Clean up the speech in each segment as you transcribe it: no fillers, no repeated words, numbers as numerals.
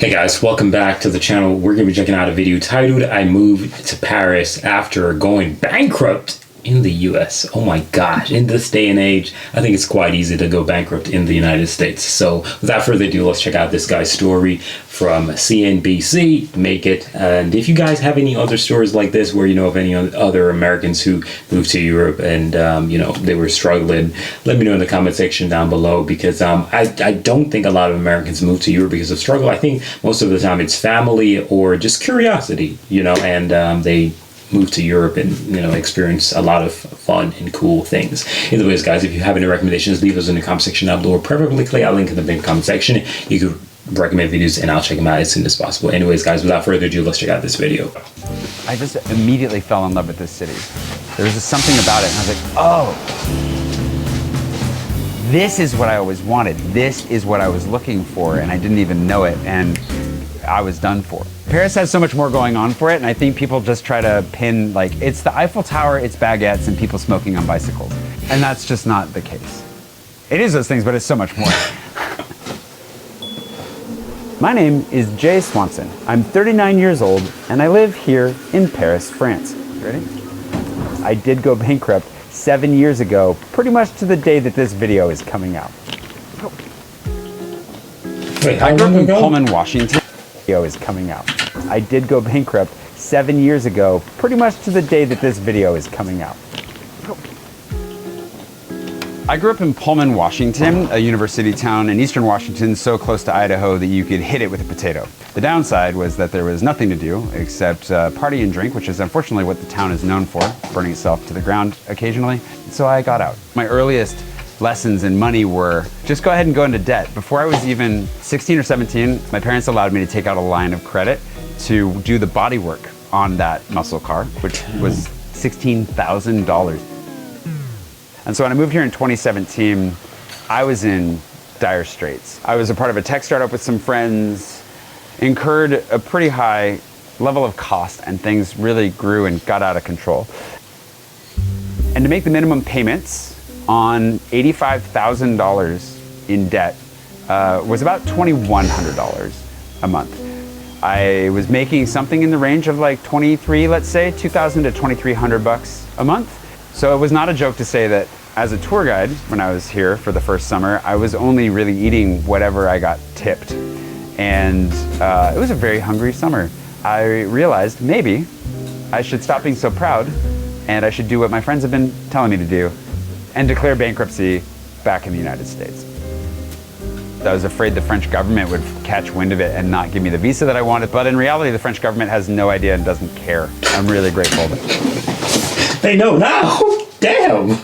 Hey guys, welcome back to the channel. We're going to be checking out a video titled I Moved to Paris After Going Bankrupt in the US. Oh my gosh, in this day and age, I think it's quite easy to go bankrupt in the United States. So without further ado, let's check out this guy's story from CNBC, Make It. And if you guys have any other stories like this where you know of any other Americans who moved to Europe and they were struggling, let me know in the comment section down below, because I don't think a lot of Americans move to Europe because of struggle. I think most of the time it's family or just curiosity, and they move to Europe and experience a lot of fun and cool things. Either ways, guys, if you have any recommendations, leave those in the comment section down below, or preferably click that link in the main comment section. You could recommend videos and I'll check them out as soon as possible. Anyways, guys, without further ado, let's check out this video. I just immediately fell in love with this city. There was just something about it, and I was like, oh, this is what I always wanted. This is what I was looking for, and I didn't even know it, and I was done for. Paris has so much more going on for it, and I think people just try to pin, like, it's the Eiffel Tower, it's baguettes, and people smoking on bicycles. And that's just not the case. It is those things, but it's so much more. My name is Jay Swanson. I'm 39 years old, and I live here in Paris, France. Ready? I did go bankrupt 7 years ago, pretty much to the day that this video is coming out. Wait, I grew up in Pullman, Washington. Video is coming out. I did go bankrupt 7 years ago, pretty much to the day that this video is coming out. I grew up in Pullman, Washington, a university town in eastern Washington, so close to Idaho that you could hit it with a potato. The downside was that there was nothing to do except party and drink, which is unfortunately what the town is known for, burning itself to the ground occasionally. So I got out. My earliest lessons in money were just go ahead and go into debt. Before I was even 16 or 17, my parents allowed me to take out a line of credit to do the body work on that muscle car, which was $16,000. And so when I moved here in 2017, I was in dire straits. I was a part of a tech startup with some friends, incurred a pretty high level of cost, and things really grew and got out of control. And to make the minimum payments on $85,000 in debt was about $2,100 a month. I was making something in the range of like 23, let's say, $2,000 to $2,300 a month. So it was not a joke to say that as a tour guide, when I was here for the first summer, I was only really eating whatever I got tipped. And it was a very hungry summer. I realized maybe I should stop being so proud and I should do what my friends have been telling me to do and declare bankruptcy back in the United States. I was afraid the French government would catch wind of it and not give me the visa that I wanted, but in reality, the French government has no idea and doesn't care. I'm really grateful. They know now. Damn.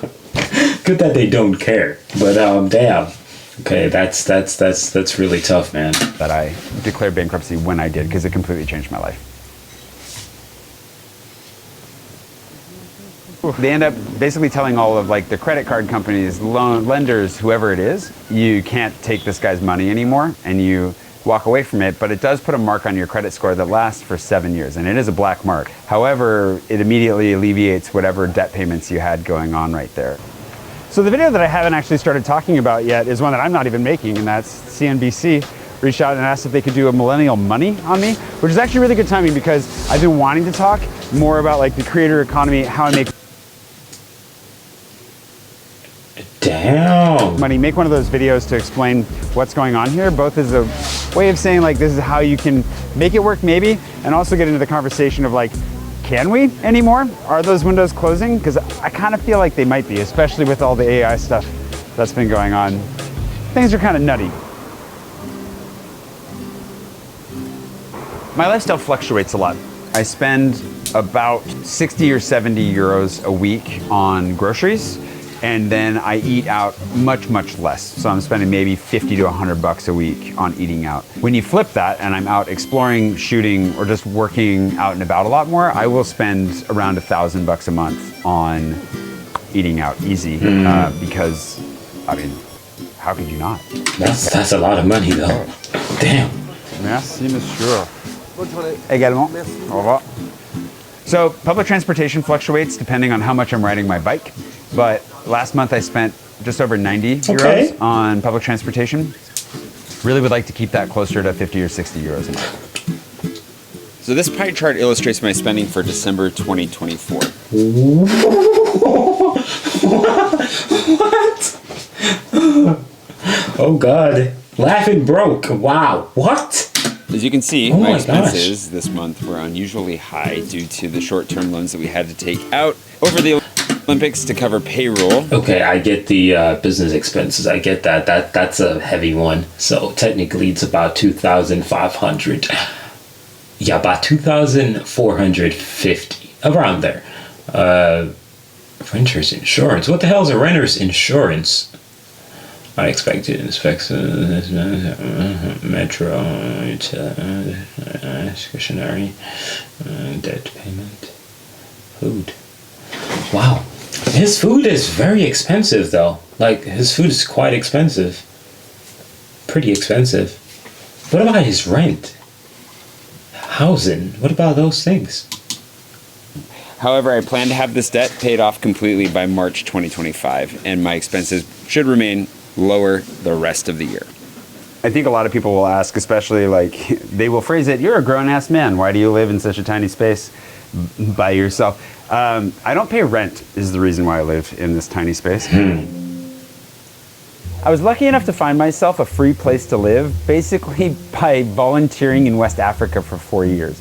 Good that they don't care, but damn. Okay, that's really tough, man. That I declared bankruptcy when I did, because it completely changed my life. They end up basically telling all of like the credit card companies, lenders, whoever it is, you can't take this guy's money anymore, and you walk away from it, but it does put a mark on your credit score that lasts for 7 years, and it is a black mark. However, it immediately alleviates whatever debt payments you had going on right there. So the video that I haven't actually started talking about yet is one that I'm not even making, and that's CNBC reached out and asked if they could do a millennial money on me, which is actually really good timing because I've been wanting to talk more about like the creator economy, how I make money, make one of those videos to explain what's going on here, both as a way of saying like this is how you can make it work maybe, and also get into the conversation of like, can we anymore? Are those windows closing? Because I kind of feel like they might be, especially with all the AI stuff that's been going on. Things are kind of nutty. My lifestyle fluctuates a lot. I spend about 60 or 70 euros a week on groceries, and then I eat out much, much less. So I'm spending maybe 50 to 100 bucks a week on eating out. When you flip that and I'm out exploring, shooting, or just working out and about a lot more, I will spend around 1,000 bucks a month on eating out easy. Because, I mean, how could you not? That's a lot of money though. Damn. Merci, monsieur. Également. Au revoir. So public transportation fluctuates depending on how much I'm riding my bike. But last month I spent just over 90 euros on public transportation. Really would like to keep that closer to 50 or 60 euros a month. So this pie chart illustrates my spending for December 2024. What? Oh God. Laughing broke. Wow. What? As you can see, Oh my my expenses this month were unusually high due to the short-term loans that we had to take out over the Olympics to cover payroll. Okay, I get the business expenses. I get that. That's a heavy one. So technically, it's about 2,500. Yeah, about 2,450 around there. Renter's insurance. What the hell is a renter's insurance? Unexpected inspections, metro, discretionary, debt payment, food. Wow. His food is very expensive though. Like, his food is quite expensive. Pretty expensive. What about his rent? Housing? What about those things? However, I plan to have this debt paid off completely by March 2025, and my expenses should remain lower the rest of the year. I think a lot of people will ask, especially like, they will phrase it, you're a grown-ass man, why do you live in such a tiny space by yourself? I don't pay rent is the reason why I live in this tiny space. I was lucky enough to find myself a free place to live, basically by volunteering in West Africa for 4 years.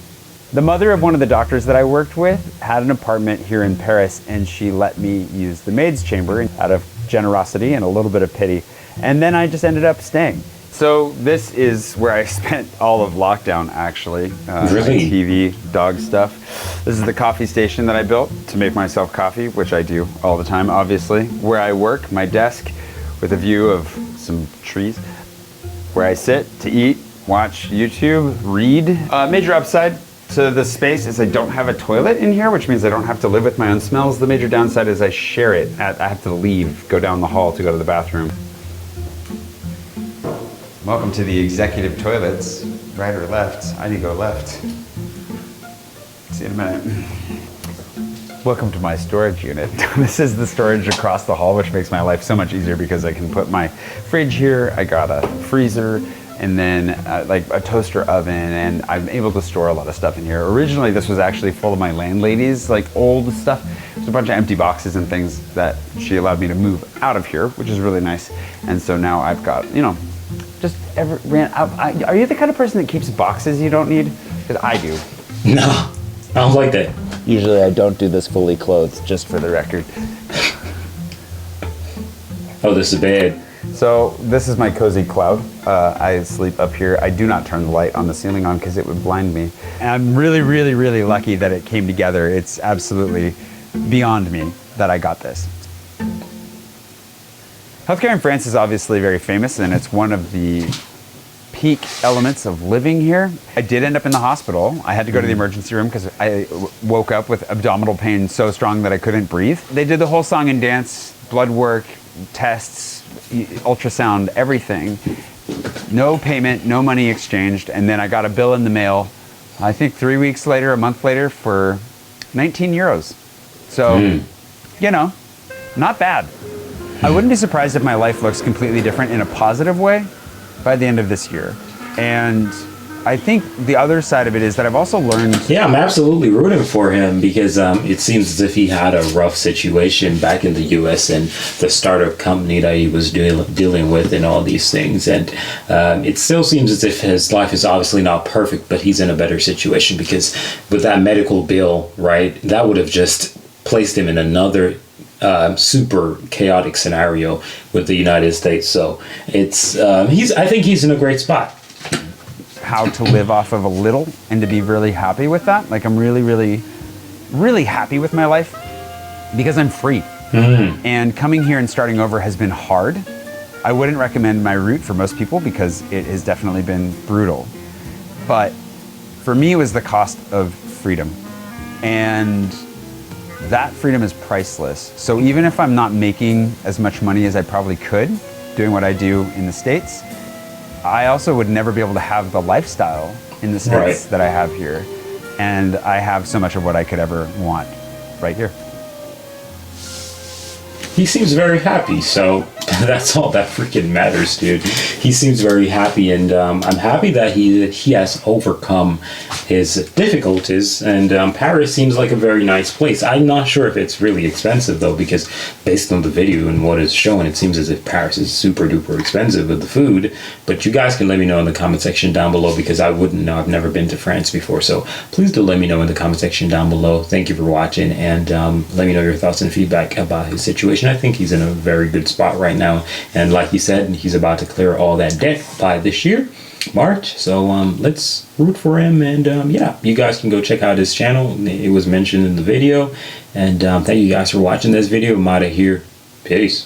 The mother of one of the doctors that I worked with had an apartment here in Paris, and she let me use the maid's chamber out of generosity and a little bit of pity. And then I just ended up staying. So this is where I spent all of lockdown, actually. Really? TV, dog stuff. This is the coffee station that I built to make myself coffee, which I do all the time, obviously. Where I work, my desk with a view of some trees. Where I sit to eat, watch YouTube, read. Major upside to the space is I don't have a toilet in here, which means I don't have to live with my own smells. The major downside is I share it. I have to leave, go down the hall to go to the bathroom. Welcome to the executive toilets. Right or left? I need to go left. See you in a minute. Welcome to my storage unit. This is the storage across the hall, which makes my life so much easier because I can put my fridge here. I got a freezer and then like a toaster oven, and I'm able to store a lot of stuff in here. Originally, this was actually full of my landlady's like old stuff. There's a bunch of empty boxes and things that she allowed me to move out of here, which is really nice. And so now I've got, you know, just are you the kind of person that keeps boxes you don't need? Because I do. No, I don't like that. Usually I don't do this fully clothed, just for the record. Oh, this is bad. So this is my cozy cloud. I sleep up here. I do not turn the light on the ceiling on because it would blind me. And I'm really, really, really lucky that it came together. It's absolutely beyond me that I got this. Healthcare in France is obviously very famous, and it's one of the peak elements of living here. I did end up in the hospital. I had to go to the emergency room because I woke up with abdominal pain so strong that I couldn't breathe. They did the whole song and dance, blood work, tests, ultrasound, everything. No payment, no money exchanged, and then I got a bill in the mail, I think 3 weeks later, a month later, for 19 euros. So, you know, not bad. I wouldn't be surprised if my life looks completely different in a positive way by the end of this year. And I think the other side of it is that I've also learned... Yeah, I'm absolutely rooting for him because it seems as if he had a rough situation back in the U.S. and the startup company that he was dealing with and all these things. And it still seems as if his life is obviously not perfect, but he's in a better situation because with that medical bill, right, that would have just placed him in another super chaotic scenario with the United States. So it's I think he's in a great spot. How to live off of a little and to be really happy with that. Like, I'm really, really, really happy with my life because I'm free. And coming here and starting over has been hard. I wouldn't recommend my route for most people because it has definitely been brutal. But for me, it was the cost of freedom. And that freedom is priceless. So even if I'm not making as much money as I probably could doing what I do in the States, I also would never be able to have the lifestyle in the States that I have here. And I have so much of what I could ever want right here. He seems very happy, so That's all that freaking matters, dude. He seems very happy, and I'm happy that he has overcome his difficulties. And Paris seems like a very nice place. I'm not sure if it's really expensive though, because based on the video and what is shown, it seems as if Paris is super duper expensive with the food. But you guys can let me know in the comment section down below, because I wouldn't know. I've never been to France before, so please do let me know in the comment section down below. Thank you for watching, and let me know your thoughts and feedback about his situation. I think he's in a very good spot right now, and like he said, he's about to clear all that debt by this year, March. So let's root for him, and yeah, you guys can go check out his channel. It was mentioned in the video, and thank you guys for watching this video. I'm out of here. Peace.